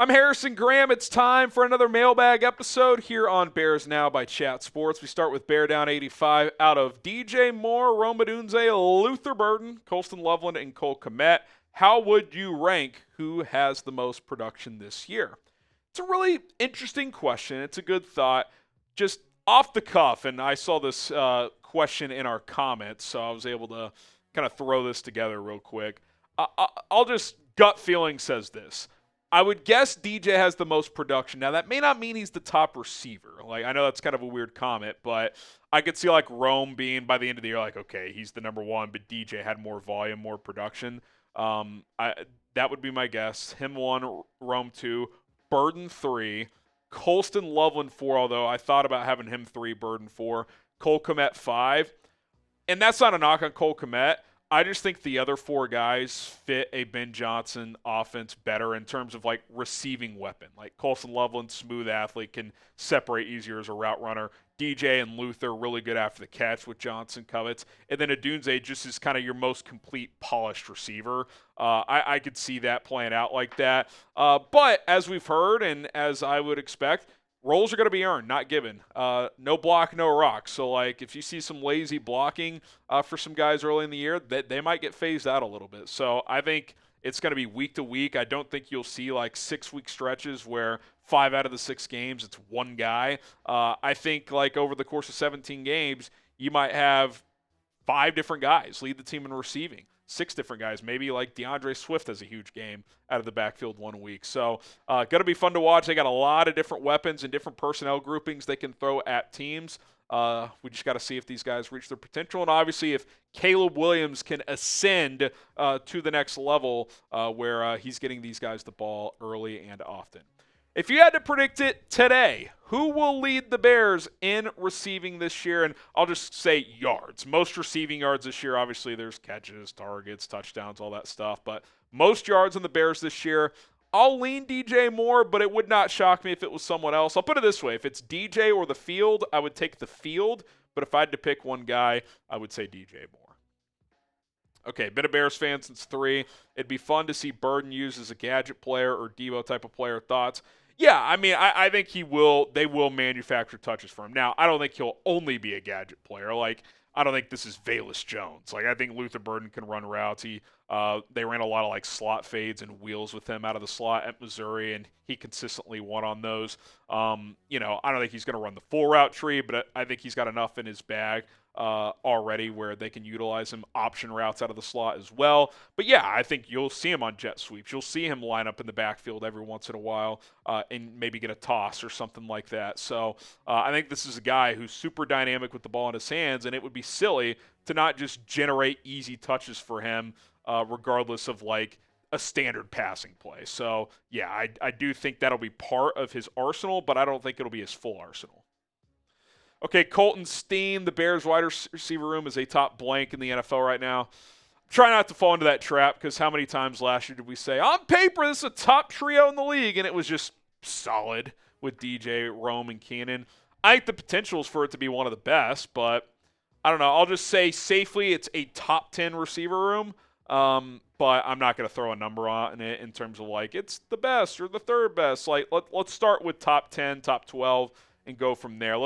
I'm Harrison Graham. It's time for another mailbag episode here on Bears Now by Chat Sports. We start with Bear Down 85 out of DJ Moore, Odunze, Luther Burden, Colston, Loveland, and Cole Kmet. How would you rank who has the most production this year? It's a really interesting question. It's a good thought. Just off the cuff, and I saw this question in our comments, so I was able to kind of throw this together real quick. I'll just, gut feeling says this. I would guess DJ has the most production. Now, that may not mean he's the top receiver. Like, I know that's kind of a weird comment, but I could see, like, Rome being, by the end of the year, like, okay, he's the number one, but DJ had more volume, more production. That would be my guess. Him 1, Rome 2, Burden 3, Colston, Loveland 4, although I thought about having him 3, Burden 4, Cole Kmet 5. And that's not a knock on Cole Kmet. I just think the other 4 guys fit a Ben Johnson offense better in terms of, like, receiving weapon. Like, Colston Loveland, smooth athlete, can separate easier as a route runner. DJ and Luther, really good after the catch, with Johnson covets. And then Odunze just is kind of your most complete, polished receiver. I could see that playing out like that. But as we've heard and as I would expect, roles are going to be earned, not given. No block, no rock. So, like, if you see some lazy blocking for some guys early in the year, they might get phased out a little bit. So I think it's going to be week to week. I don't think you'll see, like, 6-week stretches where 5 out of the 6 games it's one guy. I think, like, over the course of 17 games, you might have 5 different guys lead the team in receiving. 6 different guys. Maybe like DeAndre Swift has a huge game out of the backfield one week. So going to be fun to watch. They got a lot of different weapons and different personnel groupings they can throw at teams. We just got to see if these guys reach their potential. And obviously if Caleb Williams can ascend to the next level where he's getting these guys the ball early and often. If you had to predict it today, who will lead the Bears in receiving this year? And I'll just say yards. Most receiving yards this year, obviously there's catches, targets, touchdowns, all that stuff. But most yards on the Bears this year, I'll lean DJ Moore, but it would not shock me if it was someone else. I'll put it this way. If it's DJ or the field, I would take the field. But if I had to pick one guy, I would say DJ Moore. Okay, been a Bears fan since 3. It'd be fun to see Burden used as a gadget player or Deebo type of player. Thoughts? Yeah, I mean, I think they will manufacture touches for him. Now, I don't think he'll only be a gadget player. Like, I don't think this is Velus Jones. Like, I think Luther Burden can run routes. They ran a lot of, like, slot fades and wheels with him out of the slot at Missouri, and he consistently won on those. I don't think he's going to run the full route tree, but I think he's got enough in his bag already where they can utilize him option routes out of the slot as well. But yeah, I think you'll see him on jet sweeps. You'll see him line up in the backfield every once in a while and maybe get a toss or something like that. So I think this is a guy who's super dynamic with the ball in his hands, and it would be silly to not just generate easy touches for him regardless of, like, a standard passing play. So yeah, I do think that'll be part of his arsenal, but I don't think it'll be his full arsenal. Okay, Colton Steen, the Bears wide receiver room is a top blank in the NFL right now. Try not to fall into that trap, because how many times last year did we say, on paper, this is a top trio in the league, and it was just solid with DJ, Rome, and Keenan. I think the potential is for it to be one of the best, but I don't know. I'll just say safely it's a top 10 receiver room, but I'm not going to throw a number on it in terms of, like, it's the best or the third best. Like, let's start with top 10, top 12, and go from there.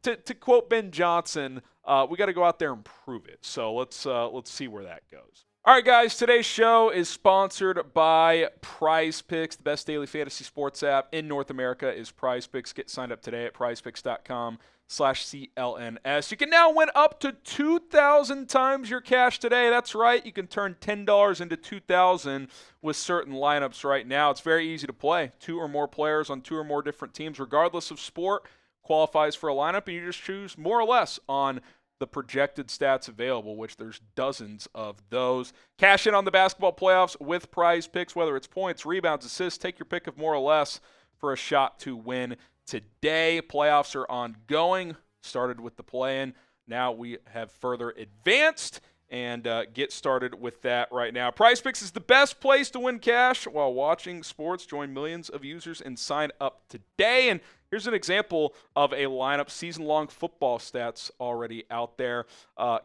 To quote Ben Johnson, we got to go out there and prove it. So let's see where that goes. All right, guys, today's show is sponsored by Prize Picks. The best daily fantasy sports app in North America is Prize Picks. Get signed up today at prizepicks.com/CLNS. You can now win up to 2,000 times your cash today. That's right. You can turn $10 into 2,000 with certain lineups right now. It's very easy to play. 2 or more players on 2 or more different teams, regardless of sport, qualifies for a lineup, and you just choose more or less on the projected stats available, which there's dozens of those. Cash in on the basketball playoffs with Prize Picks, whether it's points, rebounds, assists. Take your pick of more or less for a shot to win today. Playoffs are ongoing. Started with the play-in. Now we have further advanced and get started with that right now. Prize Picks is the best place to win cash while watching sports. Join millions of users and sign up today. And here's an example of a lineup, season-long football stats already out there.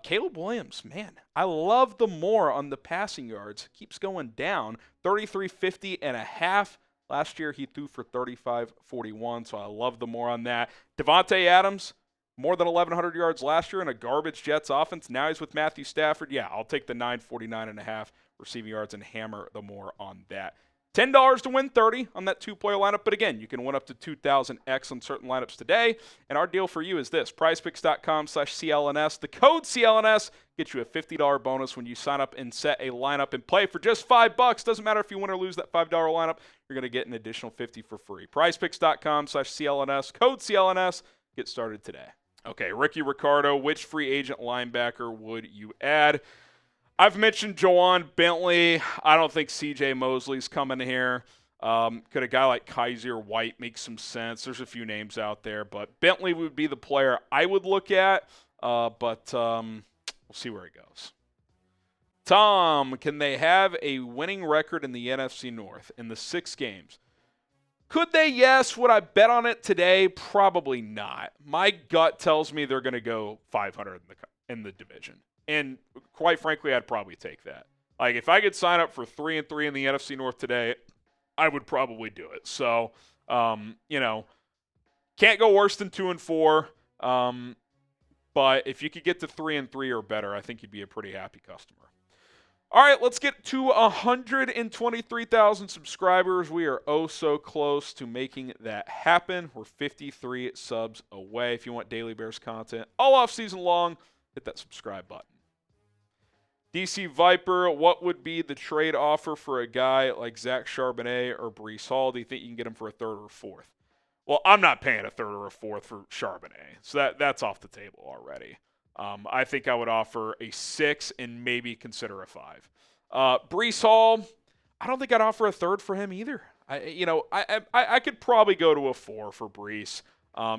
Caleb Williams, man, I love the more on the passing yards. Keeps going down, 33.50 and a half. Last year, he threw for 35-41, so I love the more on that. Devontae Adams, more than 1,100 yards last year in a garbage Jets offense. Now he's with Matthew Stafford. Yeah, I'll take the 949.5 receiving yards and hammer the more on that. $10 to win 30 on that two-player lineup. But again, you can win up to 2,000x on certain lineups today. And our deal for you is this, prizepicks.com/CLNS. The code CLNS gets you a $50 bonus when you sign up and set a lineup and play for just $5. Doesn't matter if you win or lose that $5 lineup. You're going to get an additional $50 for free. prizepicks.com/CLNS. Code CLNS. Get started today. Okay, Ricky Ricardo, which free agent linebacker would you add? I've mentioned Jawan Bentley. I don't think C.J. Mosley's coming here. Could a guy like Kaiser White make some sense? There's a few names out there, but Bentley would be the player I would look at, but we'll see where it goes. Tom, can they have a winning record in the NFC North in the 6 games? Could they? Yes. Would I bet on it today? Probably not. My gut tells me they're going to go 500 in the division. And quite frankly, I'd probably take that. Like, if I could sign up for 3-3 in the NFC North today, I would probably do it. So, can't go worse than 2-4. But if you could get to 3-3 or better, I think you'd be a pretty happy customer. All right, let's get to 123,000 subscribers. We are oh so close to making that happen. We're 53 subs away. If you want daily Bears content all off season long, hit that subscribe button. DC Viper, what would be the trade offer for a guy like Zach Charbonnet or Breece Hall? Do you think you can get him for a third or a fourth? Well, I'm not paying a third or a fourth for Charbonnet, so that's off the table already. I think I would offer a 6 and maybe consider a 5. Breece Hall, I don't think I'd offer a third for him either. I could probably go to a 4 for Breece.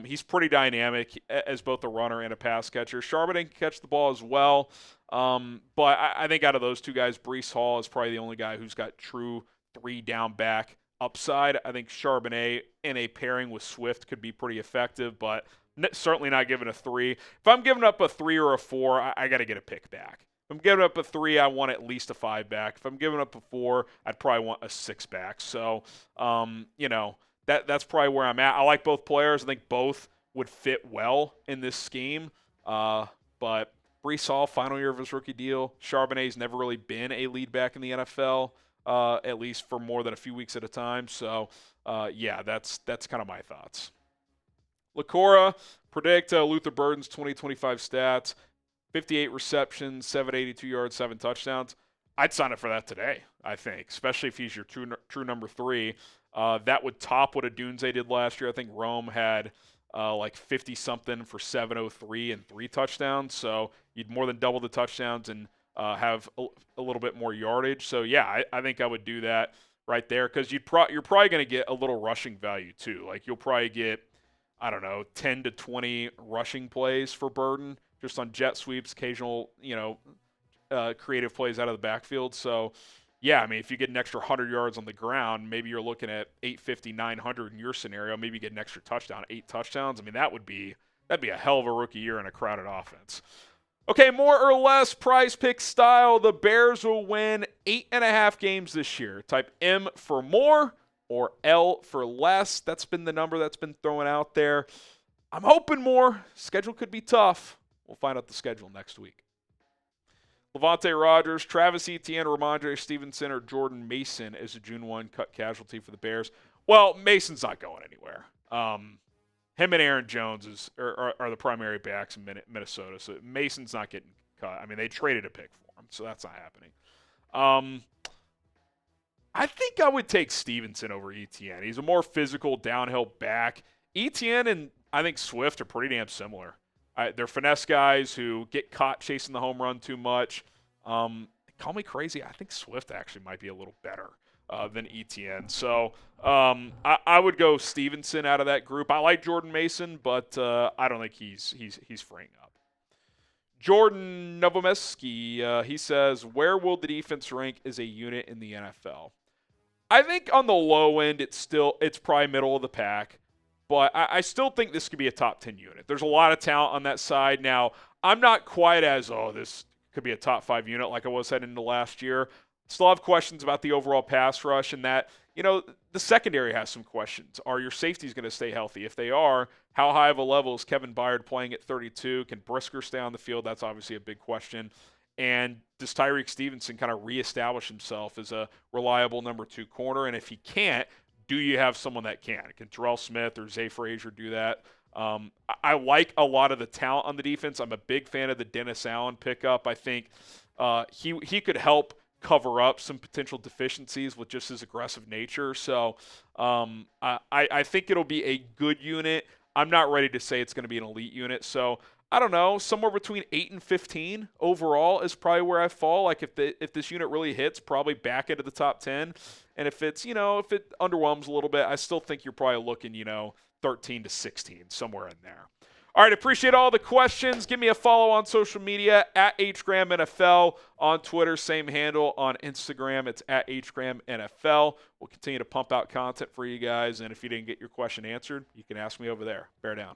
He's pretty dynamic as both a runner and a pass catcher. Charbonnet can catch the ball as well. But I think out of those two guys, Breece Hall is probably the only guy who's got true 3-down back upside. I think Charbonnet in a pairing with Swift could be pretty effective, but certainly not giving a 3. If I'm giving up a 3 or a 4, I got to get a pick back. If I'm giving up a 3, I want at least a 5 back. If I'm giving up a 4, I'd probably want a 6 back. So, that's probably where I'm at. I like both players. I think both would fit well in this scheme. But Breece Hall, final year of his rookie deal. Charbonnet's never really been a lead back in the NFL, at least for more than a few weeks at a time. So, that's kind of my thoughts. Lacora, predict Luther Burden's 2025 stats. 58 receptions, 782 yards, 7 touchdowns. I'd sign up for that today, I think, especially if he's your true number 3. That would top what Odunze did last year. I think Rome had like 50-something for 703 and 3 touchdowns. So you'd more than double the touchdowns and have a little bit more yardage. So, yeah, I think I would do that right there because you're probably going to get a little rushing value too. Like you'll probably get, 10 to 20 rushing plays for Burden just on jet sweeps, occasional, creative plays out of the backfield. So, yeah, if you get an extra 100 yards on the ground, maybe you're looking at 850, 900 in your scenario. Maybe you get an extra touchdown, 8 touchdowns. that'd be a hell of a rookie year in a crowded offense. Okay, more or less prize pick style. The Bears will win 8.5 games this year. Type M for more or L for less. That's been the number that's been thrown out there. I'm hoping more. Schedule could be tough. We'll find out the schedule next week. Levante Rogers, Travis Etienne, Rhamondre, Stevenson, or Jordan Mason as a June 1 cut casualty for the Bears. Well, Mason's not going anywhere. Him and Aaron Jones are the primary backs in Minnesota, so Mason's not getting cut. They traded a pick for him, so that's not happening. I think I would take Stevenson over Etienne. He's a more physical downhill back. Etienne and I think Swift are pretty damn similar. They're finesse guys who get caught chasing the home run too much. Call me crazy. I think Swift actually might be a little better than Etienne. So I would go Stevenson out of that group. I like Jordan Mason, but I don't think he's freeing up. Jordan Novomeski, he says, where will the defense rank as a unit in the NFL? I think on the low end, it's probably middle of the pack. But I still think this could be a top 10 unit. There's a lot of talent on that side. Now, I'm not quite as, this could be a top 5 unit like I was heading into last year. Still have questions about the overall pass rush and that, the secondary has some questions. Are your safeties going to stay healthy? If they are, how high of a level is Kevin Byard playing at 32? Can Brisker stay on the field? That's obviously a big question. And does Tyreek Stevenson kind of reestablish himself as a reliable number 2 corner? And if he can't, do you have someone that can? Can Terrell Smith or Zay Frazier do that? I like a lot of the talent on the defense. I'm a big fan of the Dennis Allen pickup. I think he could help cover up some potential deficiencies with just his aggressive nature. So I think it'll be a good unit. I'm not ready to say it's going to be an elite unit. So I don't know, somewhere between 8 and 15 overall is probably where I fall. Like if this unit really hits, probably back into the top 10. And if it's, if it underwhelms a little bit, I still think you're probably looking, 13 to 16, somewhere in there. All right, appreciate all the questions. Give me a follow on social media at HGramNFL on Twitter, same handle on Instagram. It's at HGramNFL. We'll continue to pump out content for you guys, and if you didn't get your question answered, you can ask me over there. Bear down.